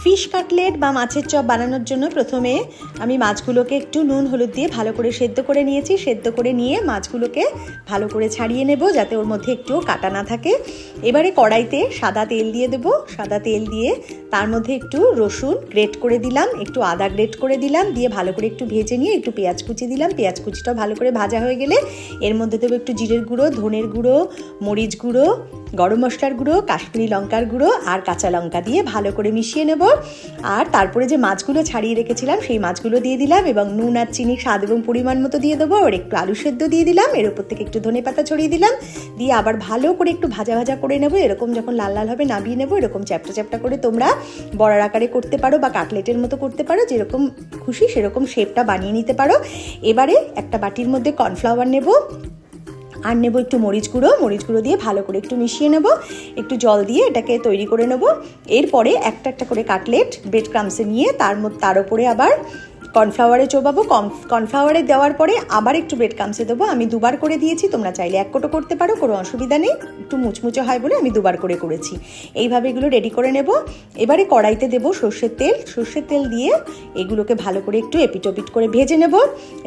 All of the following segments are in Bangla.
ফিশ কাটলেট বা মাছের চপ বানানোর জন্য প্রথমে আমি মাছগুলোকে একটু নুন হলুদ দিয়ে ভালো করে সেদ্ধ করে নিয়েছি। সেদ্ধ করে নিয়ে মাছগুলোকে ভালো করে ছাড়িয়ে নেব যাতে ওর মধ্যে একটুও কাটা না থাকে। এবারে কড়াইতে সাদা তেল দিয়ে দেবো। সাদা তেল দিয়ে তার মধ্যে একটু রসুন গ্রেট করে দিলাম, একটু আদা গ্রেট করে দিলাম, দিয়ে ভালো করে একটু ভেজে নিয়ে একটু পেঁয়াজ কুচি দিলাম। পেঁয়াজ কুচিটা ভালো করে ভাজা হয়ে গেলে এর মধ্যে দেবো একটু জিরের গুঁড়ো, ধনের গুঁড়ো, মরিচ গুঁড়ো, গরম মশলার গুঁড়ো, কাশ্মীরি লঙ্কার গুঁড়ো আর কাঁচা লঙ্কা দিয়ে ভালো করে মিশিয়ে নেব। আর তারপরে যে মাছগুলো ছাড়িয়ে রেখেছিলাম সেই মাছগুলো দিয়ে দিলাম এবং নুন আর চিনি স্বাদ এবং পরিমাণ মতো দিয়ে দেবো। আর একটু আলু সেদ্ধ দিয়ে দিলাম, এর উপর থেকে একটু ধনেপাতা ছড়িয়ে দিলাম, দিয়ে আবার ভালো করে একটু ভাজা ভাজা করে নেব। এরকম যখন লাল লাল হবে নামিয়ে নেব। এরকম চ্যাপটা চ্যাপটা করে তোমরা বড়ার আকারে করতে পারো বা কাটলেটের মতো করতে পারো, যেরকম খুশি সেরকম শেপটা বানিয়ে নিতে পারো। এবারে একটা বাটির মধ্যে কর্নফ্লাওয়ার নেব আর নেব একটু মরিচ গুঁড়ো দিয়ে ভালো করে একটু মিশিয়ে নেব। একটু জল দিয়ে এটাকে তৈরি করে নেব। এরপরে একটা একটা করে কাটলেট ব্রেড ক্রামসে নিয়ে তার উপরে আবার কর্নফ্লাওয়ারে চোবাবো। কর্নফ্লাওয়ারে দেওয়ার পরে আবার একটু ব্রেড ক্রামসে দেবো। আমি দুবার করে দিয়েছি, তোমরা চাইলে এক কোটো করতে পারো, কোনো অসুবিধা নেই। একটু মুচমুচে হয় বলে আমি দুবার করে করেছি। এইভাবে এগুলো রেডি করে নেব। এবারে কড়াইতে দেবো সর্ষের তেল দিয়ে এগুলোকে ভালো করে একটু এপিট ওপিট করে ভেজে নেব।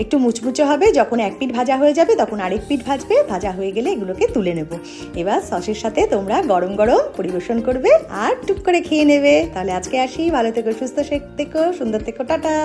একটু মুচমুচে হবে, যখন এক পিঠ ভাজা হয়ে যাবে তখন আরেক পিঠ ভাজবে। ভাজা হয়ে গেলে এগুলোকে তুলে নেব। এবার সসের সাথে তোমরা গরম গরম পরিবেশন করবে আর টুক করে খেয়ে নেবে। তাহলে আজকে আসি, ভালো থেকো, সুস্থ থেকো, সুন্দর থেকো, টাটা।